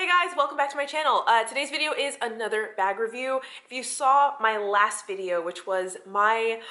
guys, welcome back to my channel. Today's video is another bag review. If you saw my last video, which was my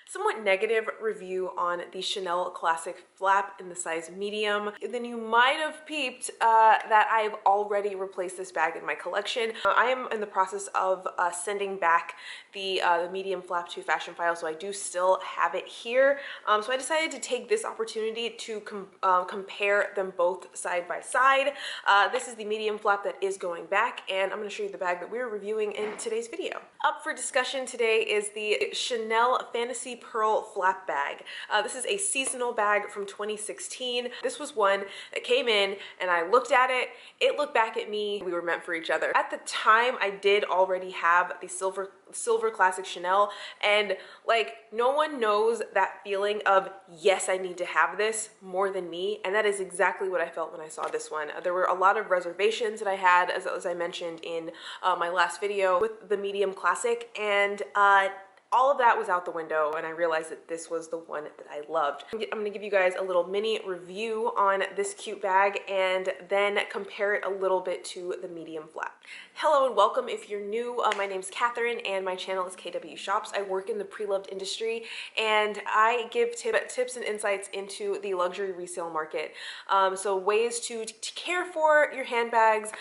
somewhat negative review on the Chanel Classic Flap in the size medium, then you might have peeped that I've already replaced this bag in my collection. I am in the process of sending back the medium flap to Fashion File, so I do still have it here. So I decided to take this opportunity to compare them both side by side. This is the medium flap that is going back, and I'm going to show you the bag that we're reviewing in today's video. Up for discussion today is the Chanel Fantasy Pearl Flap Bag. This is a seasonal bag from 2016. This was one that came in and I looked at it, it looked back at me, we were meant for each other. At the time, I did already have the silver classic Chanel, and like, no one knows that feeling of, yes, I need to have this more than me, and that is exactly what I felt when I saw this one. There were a lot of reservations that I had, as I mentioned in my last video with the medium classic, and all of that was out the window, and I realized that this was the one that I loved. I'm gonna give you guys a little mini review on this cute bag and then compare it a little bit to the medium flap. Hello and welcome. If you're new, my name's Katherine and my channel is KWSHOPS. I work in the pre-loved industry and I give tips and insights into the luxury resale market. So ways to care for your handbags,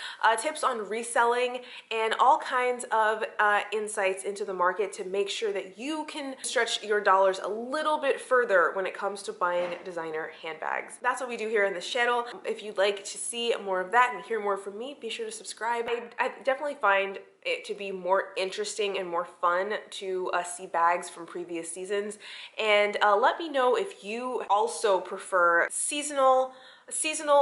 tips on reselling, and all kinds of insights into the market to make sure that you can stretch your dollars a little bit further when it comes to buying designer handbags. That's what we do here on this channel. If you'd like to see more of that and hear more from me, be sure to subscribe. I definitely find it to be more interesting and more fun to see bags from previous seasons. And let me know if you also prefer seasonal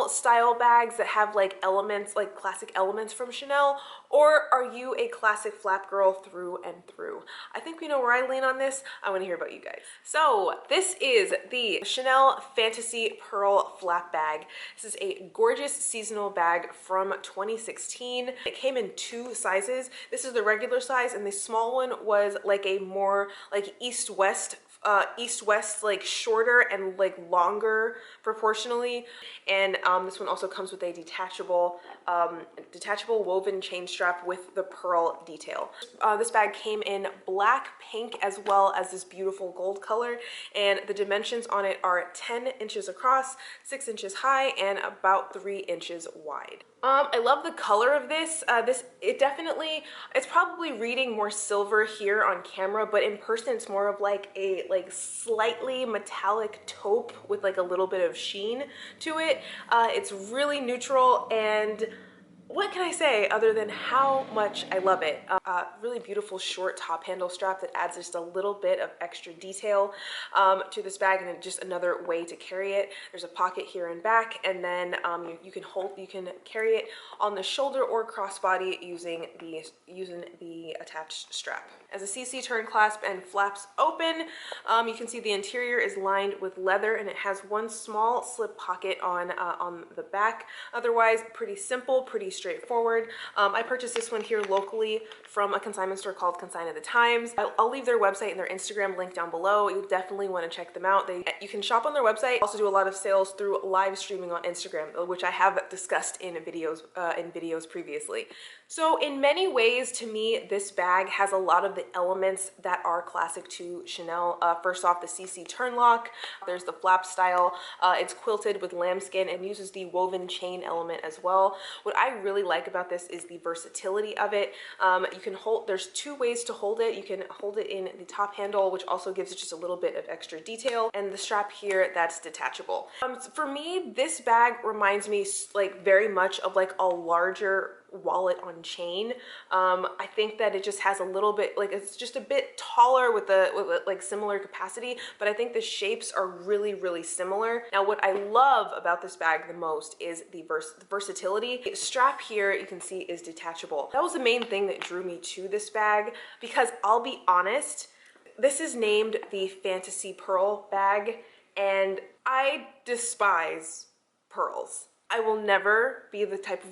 style bags that have like elements, like classic elements from Chanel, or are you a classic flap girl through and through? I think we know where I lean on this. I want to hear about you guys. So this is the Chanel Fantasy Pearl Flap Bag. This is a gorgeous seasonal bag from 2016. It came in two sizes. This is the regular size, and the small one was like a more like east-west, like shorter and like longer proportionally. And this one also comes with a detachable woven chain strap with the pearl detail. This bag came in black, pink, as well as this beautiful gold color, and the dimensions on it are 10 inches across, 6 inches high, and about 3 inches wide. I love the color of this. It's probably reading more silver here on camera, but in person it's more of like a slightly metallic taupe with like a little bit of sheen to it. It's really neutral, and what can I say other than how much I love it? Really beautiful short top handle strap that adds just a little bit of extra detail to this bag, and just another way to carry it. There's a pocket here and back, and then you can carry it on the shoulder or crossbody using the attached strap. As the CC turn clasp and flaps open, you can see the interior is lined with leather, and it has one small slip pocket on the back. Otherwise, pretty simple, pretty straightforward. I purchased this one here locally from a consignment store called Consign of the Times. I'll leave their website and their Instagram link down below. You'll definitely want to check them out. You can shop on their website. Also do a lot of sales through live streaming on Instagram, which I have discussed in videos previously. So in many ways, to me, this bag has a lot of the elements that are classic to Chanel. First off, the CC turn lock. There's the flap style. It's quilted with lambskin and uses the woven chain element as well. What I really like about this is the versatility of it. There's two ways to hold it. You can hold it in the top handle, which also gives it just a little bit of extra detail, and the strap here that's detachable. For me, this bag reminds me like very much of like a larger wallet on chain. I think that it just has a little bit, like, it's just a bit taller with like similar capacity, but I think the shapes are really similar. Now, what I love about this bag the most is the versatility. The strap here, you can see, is detachable. That was the main thing that drew me to this bag, because I'll be honest, this is named the Fantasy Pearl bag, and I despise pearls. I will never be the type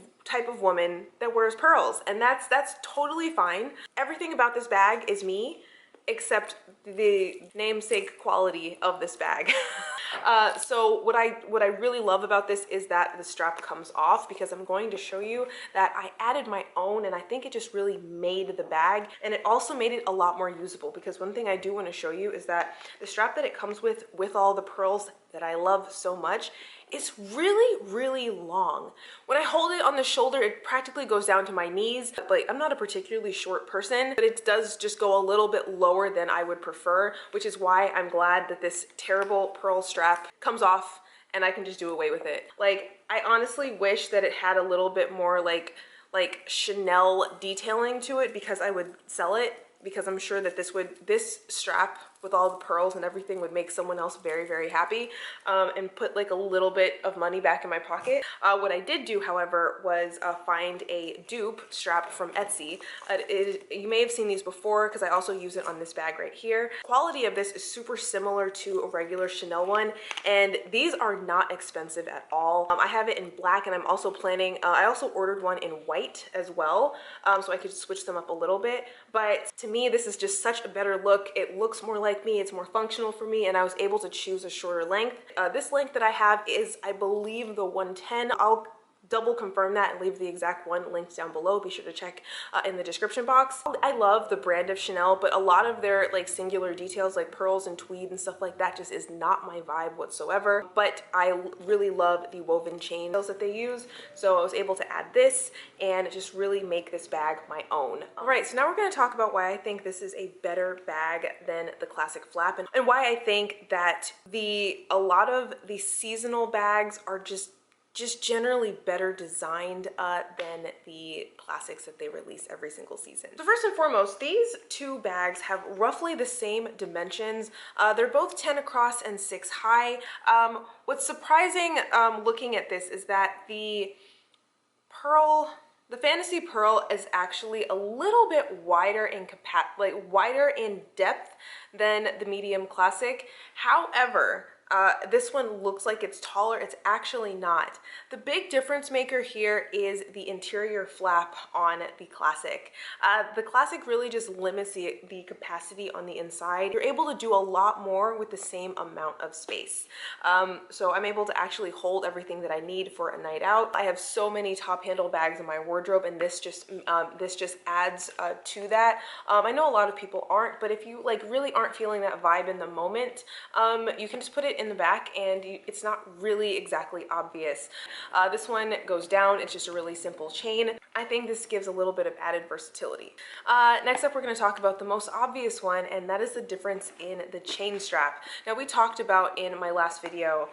of woman that wears pearls, and that's totally fine. Everything about this bag is me, except the namesake quality of this bag. So what I really love about this is that the strap comes off, because I'm going to show you that I added my own, and I think it just really made the bag, and it also made it a lot more usable, because one thing I do want to show you is that the strap that it comes with all the pearls that I love so much, it's really long. When I hold it on the shoulder, it practically goes down to my knees, but I'm not a particularly short person, but it does just go a little bit lower than I would prefer, which is why I'm glad that this terrible pearl strap comes off and I can just do away with it. Like, I honestly wish that it had a little bit more like Chanel detailing to it, because I would sell it, because I'm sure that this strap with all the pearls and everything would make someone else very happy, and put like a little bit of money back in my pocket. What I did do, however, was find a dupe strap from Etsy. You may have seen these before, because I also use it on this bag right here. Quality of this is super similar to a regular Chanel one, and these are not expensive at all. I have it in black, and I'm also planning, I also ordered one in white as well, so I could switch them up a little bit. But to me, this is just such a better look. It looks more like me, it's more functional for me, and I was able to choose a shorter length. This length that I have is, I believe, the 110. I'll double confirm that and leave the exact one linked down below. Be sure to check in the description box. I love the brand of Chanel, but a lot of their like singular details like pearls and tweed and stuff like that just is not my vibe whatsoever. But I really love the woven chains that they use, so I was able to add this and just really make this bag my own. All right, so now we're going to talk about why I think this is a better bag than the classic flap, and why I think that a lot of the seasonal bags are just generally better designed than the classics that they release every single season. So first and foremost, these two bags have roughly the same dimensions. They're both 10 across and 6 high. What's surprising looking at this is that the Fantasy Pearl is actually a little bit wider in depth than the medium classic. However, this one looks like it's taller. It's actually not. The big difference maker here is the interior flap on the classic. The classic really just limits the capacity on the inside. You're able to do a lot more with the same amount of space. So I'm able to actually hold everything that I need for a night out. I have so many top handle bags in my wardrobe, and this just adds to that. I know a lot of people aren't, but if you like really aren't feeling that vibe in the moment, you can just put it in the back, and it's not really exactly obvious. This one goes down. It's just a really simple chain. I think this gives a little bit of added versatility. Next up, we're going to talk about the most obvious one, and that is the difference in the chain strap. Now, we talked about in my last video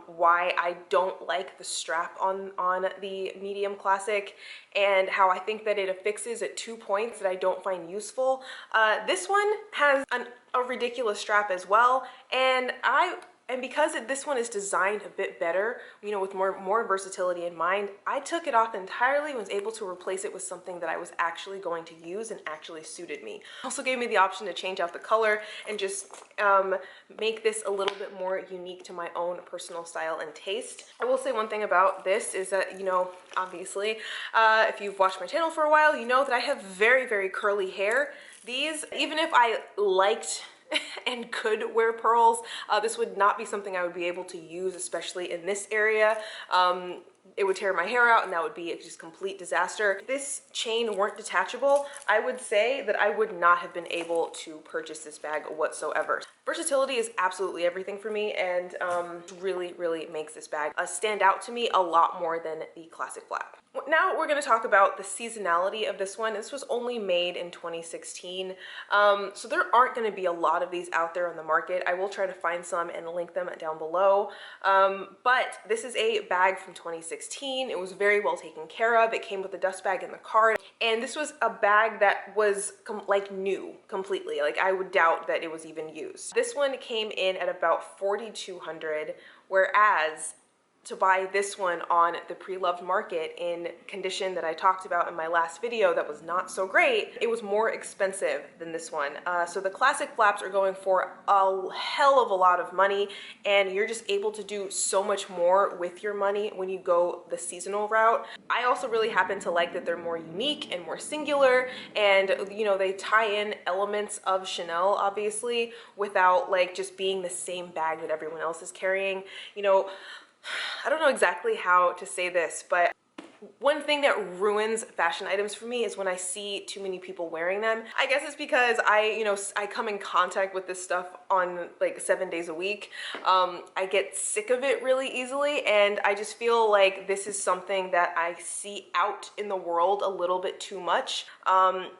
why I don't like the strap on the medium classic, and how I think that it affixes at 2 points that I don't find useful. This one has a ridiculous strap as well, and because this one is designed a bit better, you know, with more versatility in mind, I took it off entirely and was able to replace it with something that I was actually going to use and actually suited me. Also gave me the option to change out the color and just make this a little bit more unique to my own personal style and taste. I will say one thing about this is that, you know, obviously, if you've watched my channel for a while, you know that I have very curly hair. These, even if I liked and could wear pearls, this would not be something I would be able to use, especially in this area. It would tear my hair out, and that would be a just complete disaster. If this chain weren't detachable, I would say that I would not have been able to purchase this bag whatsoever. Versatility is absolutely everything for me, and really makes this bag stand out to me a lot more than the classic flap. Now we're going to talk about the seasonality of this one. This was only made in 2016, so there aren't going to be a lot of these out there on the market. I will try to find some and link them down below, but this is a bag from 2016. It was very well taken care of. It came with a dust bag in the card, and this was a bag that was like new completely. Like, I would doubt that it was even used. This one came in at about $4,200, whereas to buy this one on the pre-loved market in condition that I talked about in my last video that was not so great, it was more expensive than this one. So the classic flaps are going for a hell of a lot of money, and you're just able to do so much more with your money when you go the seasonal route. I also really happen to like that they're more unique and more singular, and you know, they tie in elements of Chanel obviously without like just being the same bag that everyone else is carrying. You know, I don't know exactly how to say this, but one thing that ruins fashion items for me is when I see too many people wearing them. I guess it's because I come in contact with this stuff on like 7 days a week. I get sick of it really easily, and I just feel like this is something that I see out in the world a little bit too much.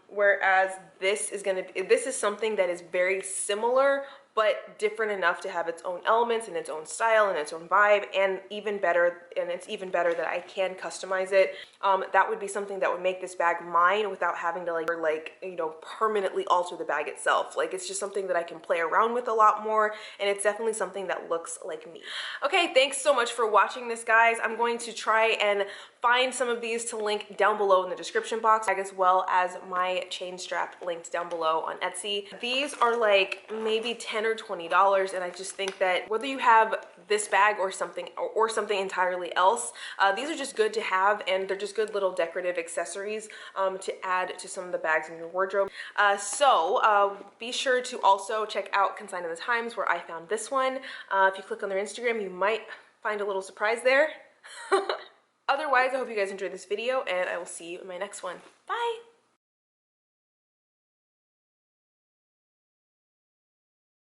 Whereas this is something that is very similar but different enough to have its own elements and its own style and its own vibe, and it's even better that I can customize it. That would be something that would make this bag mine without having to like you know, permanently alter the bag itself. Like, it's just something that I can play around with a lot more, and it's definitely something that looks like me. Okay, thanks so much for watching this, guys. I'm going to try and find some of these to link down below in the description box, as well as my chain strap linked down below on Etsy. These are like maybe $10 or $20, and I just think that whether you have this bag or something entirely else, these are just good to have, and they're just good little decorative accessories to add to some of the bags in your wardrobe. So be sure to also check out Consign of the Times, where I found this one. If you click on their Instagram, you might find a little surprise there. Otherwise, I hope you guys enjoyed this video, and I will see you in my next one. Bye!